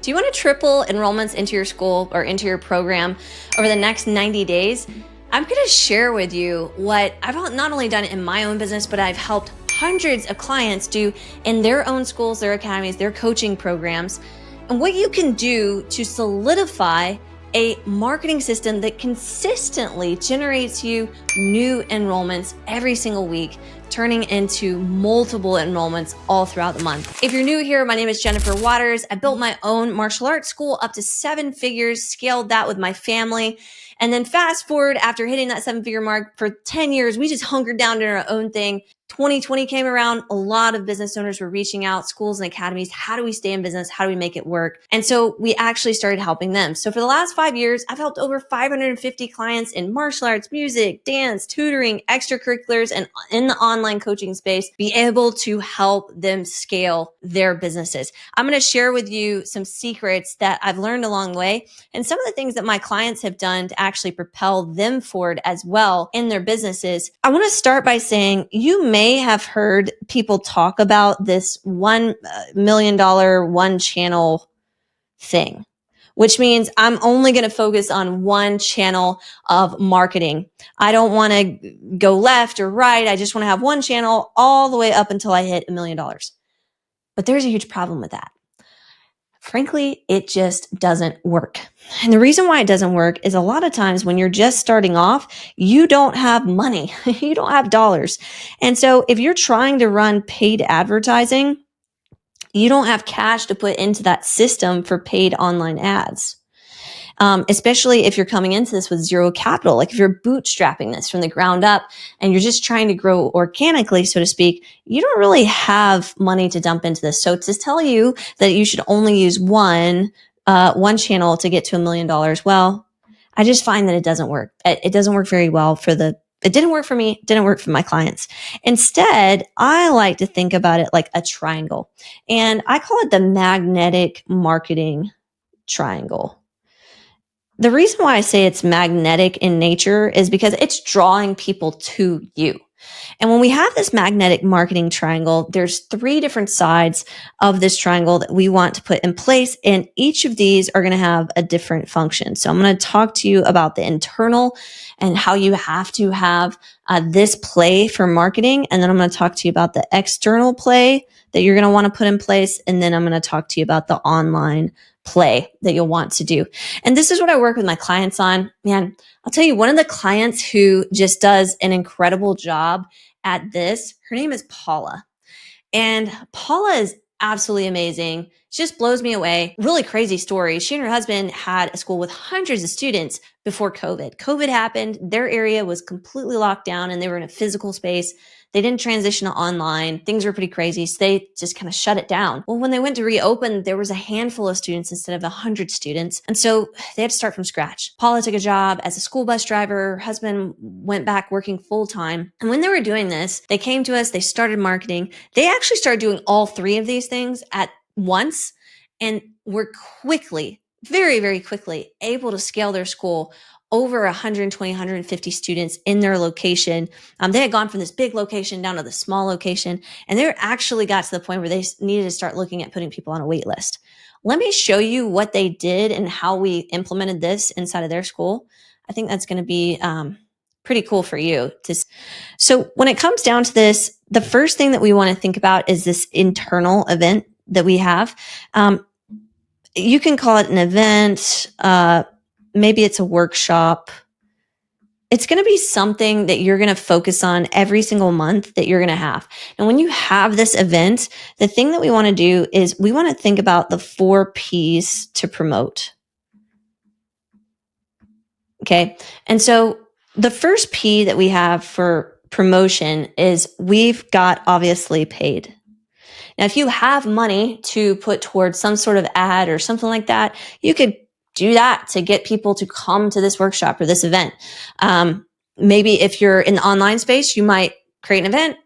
Do you want to triple enrollments into your school or into your program over the next 90 days? I'm going to share with you what I've not only done in my own business, but I've helped hundreds of clients do in their own schools, their academies, their coaching programs, and what you can do to solidify a marketing system that consistently generates you new enrollments every single week, turning into multiple enrollments all throughout the month. If you're new here, my name is Jennifer Waters. I built my own martial arts school up to 7 figures, scaled that with my family. And then fast forward, after hitting that 7-figure mark for 10 years, we just hunkered down to our own thing. 2020 came around. A lot of business owners were reaching out, schools and academies. How do we stay in business? How do we make it work? And so we actually started helping them. So for the last 5 years, I've helped over 550 clients in martial arts, music, dance, tutoring, extracurriculars, and in the online coaching space be able to help them scale their businesses. I'm going to share with you some secrets that I've learned along the way and some of the things that my clients have done to actually propel them forward as well in their businesses. I want to start by saying you may have heard people talk about this $1 million one channel thing, which means I'm only going to focus on one channel of marketing. I don't want to go left or right. I just want to have one channel all the way up until I hit $1 million. But there's a huge problem with that. Frankly, it just doesn't work. And the reason why it doesn't work is a lot of times when you're just starting off, you don't have money. You don't have dollars. And so if you're trying to run paid advertising, you don't have cash to put into that system for paid online ads. Especially if you're coming into this with zero capital, like if you're bootstrapping this from the ground up and you're just trying to grow organically, so to speak, you don't really have money to dump into this. So to tell you that you should only use one channel to get to $1 million, well, I just find that it doesn't work. It doesn't work very well it didn't work for me. It didn't work for my clients. Instead, I like to think about it like a triangle, and I call it the magnetic marketing triangle. The reason why I say it's magnetic in nature is because it's drawing people to you. And when we have this magnetic marketing triangle, there's 3 different sides of this triangle that we want to put in place. And each of these are going to have a different function. So I'm going to talk to you about the internal and how you have to have this play for marketing. And then I'm going to talk to you about the external play that you're going to want to put in place. And then I'm going to talk to you about the online play that you'll want to do. And this is what I work with my clients on. Man, I'll tell you, one of the clients who just does an incredible job at this, her name is Paula. And Paula is absolutely amazing. She just blows me away. Really crazy story. She and her husband had a school with hundreds of students before COVID. COVID happened. Their area was completely locked down and they were in a physical space. They didn't transition to online. Things were pretty crazy. So they just kind of shut it down. Well, when they went to reopen, there was a handful of students instead of 100 students. And so they had to start from scratch. Paula took a job as a school bus driver. Her husband went back working full time. And when they were doing this, they came to us, they started marketing. They actually started doing all 3 of these things at once and were quickly, very, very quickly able to scale their school over 120, 150 students in their location. They had gone from this big location down to the small location, and they actually got to the point where they needed to start looking at putting people on a wait list. Let me show you what they did and how we implemented this inside of their school. I think that's going to be pretty cool for you. So when it comes down to this, the first thing that we want to think about is this internal event that we have. You can call it an event. Maybe it's a workshop. It's going to be something that you're going to focus on every single month that you're going to have. And when you have this event, the thing that we want to do is we want to think about the 4 P's to promote. Okay. And so the first P that we have for promotion is we've got obviously paid. Now, if you have money to put towards some sort of ad or something like that, you could do that to get people to come to this workshop or this event. Maybe if you're in the online space, you might create an event,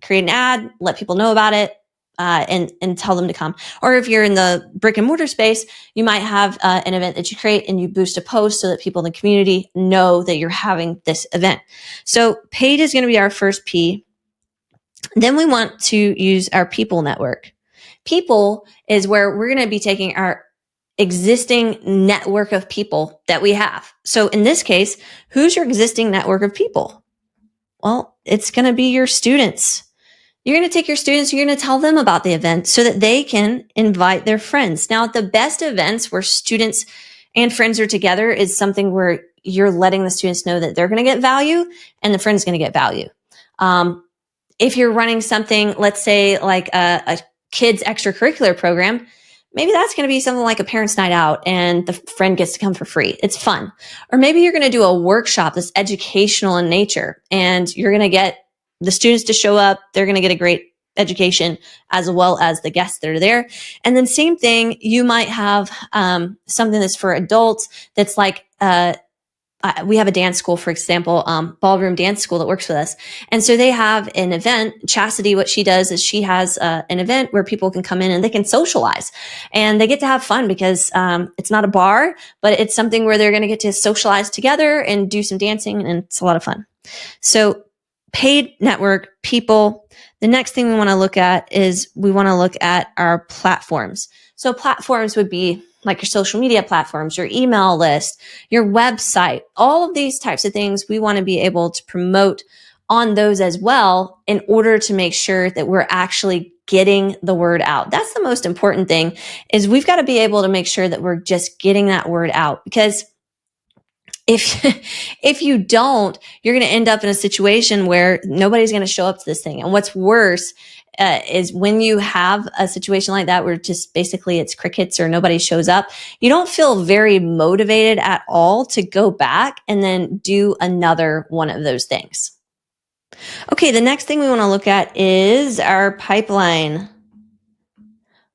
create an ad, let people know about it, and tell them to come. Or if you're in the brick and mortar space, you might have an event that you create and you boost a post so that people in the community know that you're having this event. So paid is going to be our first P. Then we want to use our people network. People is where we're going to be taking our existing network of people that we have. So in this case, who's your existing network of people? Well, it's going to be your students. You're going to take your students, you're going to tell them about the event so that they can invite their friends. Now, the best events where students and friends are together is something where you're letting the students know that they're going to get value and the friend's going to get value. If you're running something, let's say like a kids extracurricular program, maybe that's going to be something like a parents' night out and the friend gets to come for free. It's fun. Or maybe you're going to do a workshop that's educational in nature and you're going to get the students to show up. They're going to get a great education as well as the guests that are there. And then same thing, you might have something that's for adults that's like we have a dance school, for example, ballroom dance school that works with us. And so they have an event. Chastity, what she does is she has an event where people can come in and they can socialize and they get to have fun because it's not a bar, but it's something where they're going to get to socialize together and do some dancing, and it's a lot of fun. So paid network, people. The next thing we want to look at is we want to look at our platforms. So platforms would be like your social media platforms, your email list, your website, all of these types of things. We want to be able to promote on those as well in order to make sure that we're actually getting the word out. That's the most important thing, is we've got to be able to make sure that we're just getting that word out, because if you don't, you're going to end up in a situation where nobody's going to show up to this thing. And what's worse is when you have a situation like that where just basically it's crickets or nobody shows up, you don't feel very motivated at all to go back and then do another one of those things. Okay, the next thing we want to look at is our pipeline.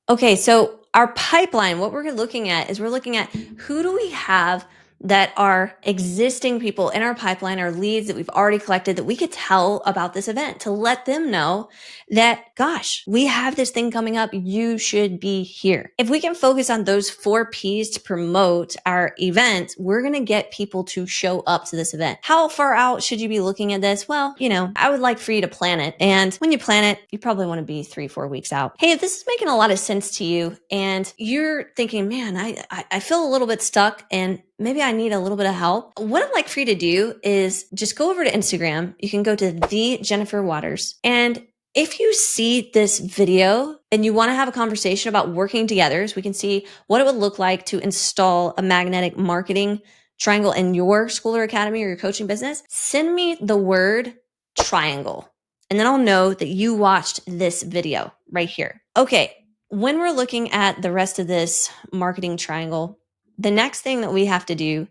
Okay, so our pipeline, what we're looking at is we're looking at who do we have that are existing people in our pipeline, our leads that we've already collected that we could tell about this event, to let them know that, gosh, we have this thing coming up. You should be here. If we can focus on those 4 P's to promote our event, we're going to get people to show up to this event. How far out should you be looking at this? Well, I would like for you to plan it. And when you plan it, you probably want to be 3-4 weeks out. Hey, if this is making a lot of sense to you and you're thinking, man, I feel a little bit stuck and maybe I need a little bit of help, what I'd like for you to do is just go over to Instagram. You can go to the Jennifer Waters. And if you see this video and you want to have a conversation about working together, so we can see what it would look like to install a magnetic marketing triangle in your school or academy or your coaching business, send me the word triangle. And then I'll know that you watched this video right here. Okay. When we're looking at the rest of this marketing triangle, the next thing that we have to do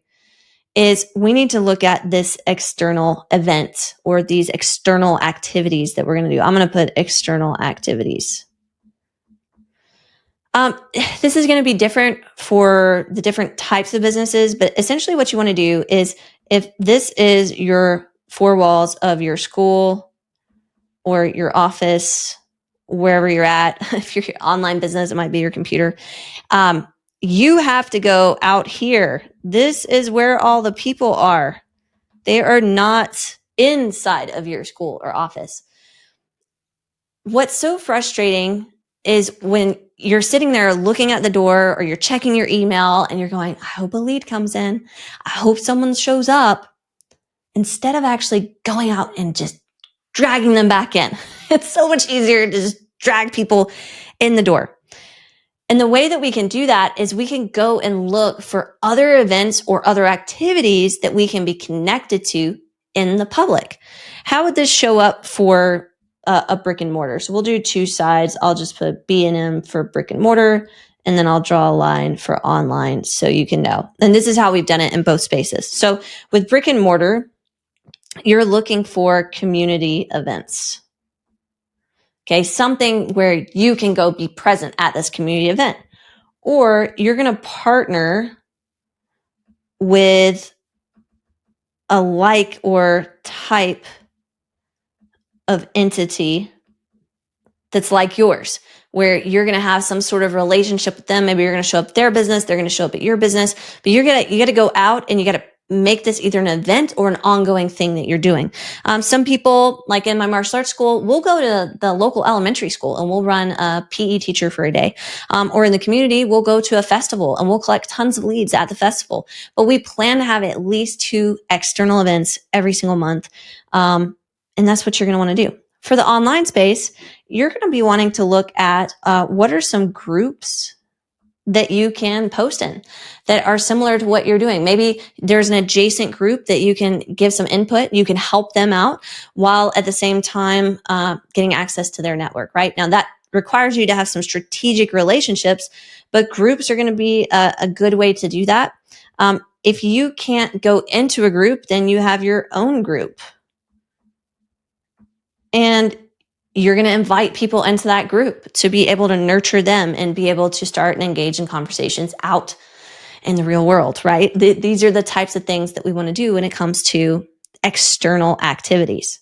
is we need to look at this external event or these external activities that we're going to do. I'm going to put external activities. This is going to be different for the different types of businesses, but essentially what you want to do is, if this is your 4 walls of your school or your office, wherever you're at, if you're your online business, it might be your computer. You have to go out here. This is where all the people are. They are not inside of your school or office. What's so frustrating is when you're sitting there looking at the door or you're checking your email and you're going, I hope a lead comes in. I hope someone shows up. Instead of actually going out and just dragging them back in. It's so much easier to just drag people in the door. And the way that we can do that is we can go and look for other events or other activities that we can be connected to in the public. How would this show up for a brick and mortar? So we'll do 2 sides. I'll just put B&M for brick and mortar, and then I'll draw a line for online so you can know. And this is how we've done it in both spaces. So with brick and mortar, you're looking for community events. Okay, something where you can go be present at this community event. Or you're going to partner with a like or type of entity that's like yours, where you're going to have some sort of relationship with them. Maybe you're going to show up at their business, they're going to show up at your business, but you got to go out and you got to make this either an event or an ongoing thing that you're doing. Some people, like in my martial arts school, we'll go to the local elementary school and we'll run a PE teacher for a day. Or in the community, we'll go to a festival and we'll collect tons of leads at the festival. But we plan to have at least 2 external events every single month. And that's what you're going to want to do. For the online space, you're going to be wanting to look at what are some groups that you can post in that are similar to what you're doing. Maybe there's an adjacent group that you can give some input. You can help them out while at the same time getting access to their network, right? Now that requires you to have some strategic relationships, but groups are going to be a good way to do that. If you can't go into a group, then you have your own group. And you're going to invite people into that group to be able to nurture them and be able to start and engage in conversations out in the real world, right? These are the types of things that we want to do when it comes to external activities.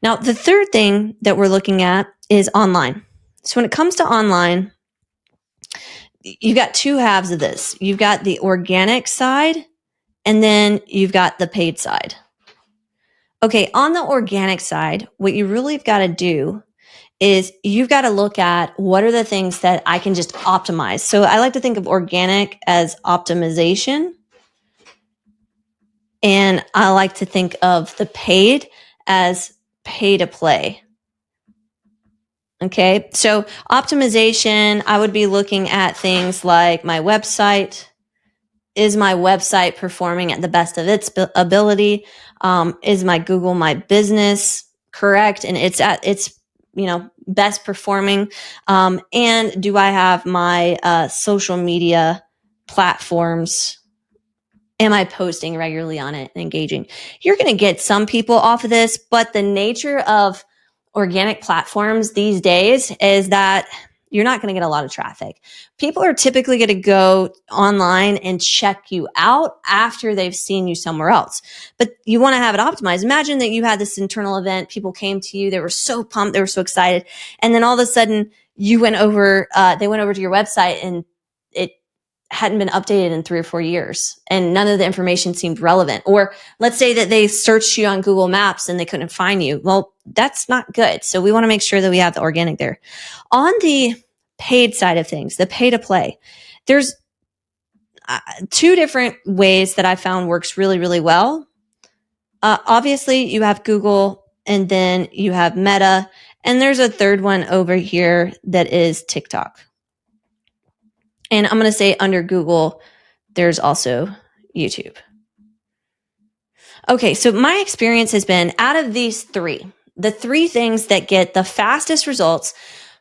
Now, the third thing that we're looking at is online. So when it comes to online, you've got 2 halves of this. You've got the organic side, and then you've got the paid side. Okay, on the organic side, what you really have got to do is you've got to look at what are the things that I can just optimize. So I like to think of organic as optimization. And I like to think of the paid as pay to play. Okay, so optimization, I would be looking at things like my website. Is my website performing at the best of its ability? Is my Google My Business correct? And it's at its best performing. And do I have my social media platforms? Am I posting regularly on it and engaging? You're going to get some people off of this, but the nature of organic platforms these days is that you're not going to get a lot of traffic. People are typically going to go online and check you out after they've seen you somewhere else. But you want to have it optimized. Imagine that you had this internal event. People came to you. They were so pumped. They were so excited. And then all of a sudden they went over to your website and it hadn't been updated in 3 or 4 years and none of the information seemed relevant. Or let's say that they searched you on Google Maps and they couldn't find you. Well, that's not good. So we want to make sure that we have the organic there. On the paid side of things, the pay to play, there's 2 different ways that I found works really, really well. Obviously, you have Google and then you have Meta, and there's a third one over here that is TikTok. And I'm going to say under Google, there's also YouTube. Okay, so my experience has been out of these 3, the 3 things that get the fastest results,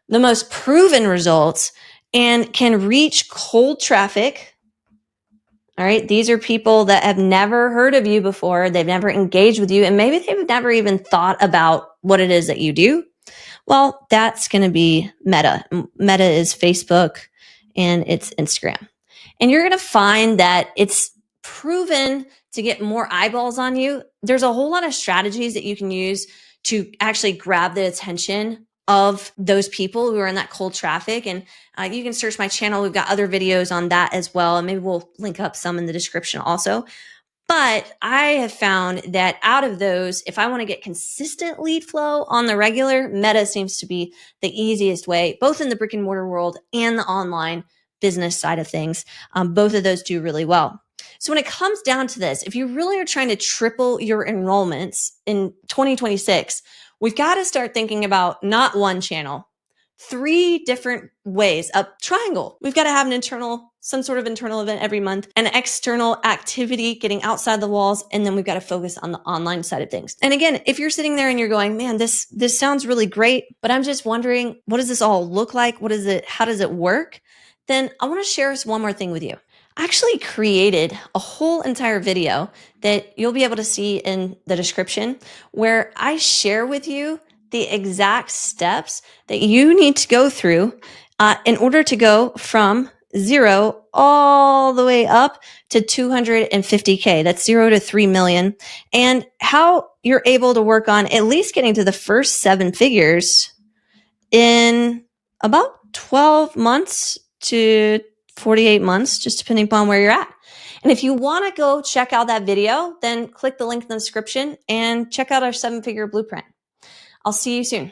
the most proven results, and can reach cold traffic. All right, these are people that have never heard of you before. They've never engaged with you, and maybe they've never even thought about what it is that you do. Well, that's going to be Meta. Meta is Facebook and it's Instagram. And you're going to find that it's proven to get more eyeballs on you. There's a whole lot of strategies that you can use to actually grab the attention of those people who are in that cold traffic. And you can search my channel. We've got other videos on that as well. And maybe we'll link up some in the description also. But I have found that out of those, if I want to get consistent lead flow on the regular, Meta seems to be the easiest way, both in the brick and mortar world and the online business side of things. Both of those do really well. So when it comes down to this, if you really are trying to triple your enrollments in 2026, we've got to start thinking about not one channel, 3 different ways, a triangle. We've got to have some sort of internal event every month, an external activity getting outside the walls, and then we've got to focus on the online side of things. And again, if you're sitting there and you're going, man, this sounds really great, but I'm just wondering, what does this all look like? What is it? How does it work? Then I want to share one more thing with you. I actually created a whole entire video that you'll be able to see in the description where I share with you the exact steps that you need to go through in order to go from 0 all the way up to 250K. That's 0 to 3 million. And how you're able to work on at least getting to the first 7 figures in about 12 months to 48 months, just depending upon where you're at. And if you want to go check out that video, then click the link in the description and check out our 7-figure blueprint. I'll see you soon.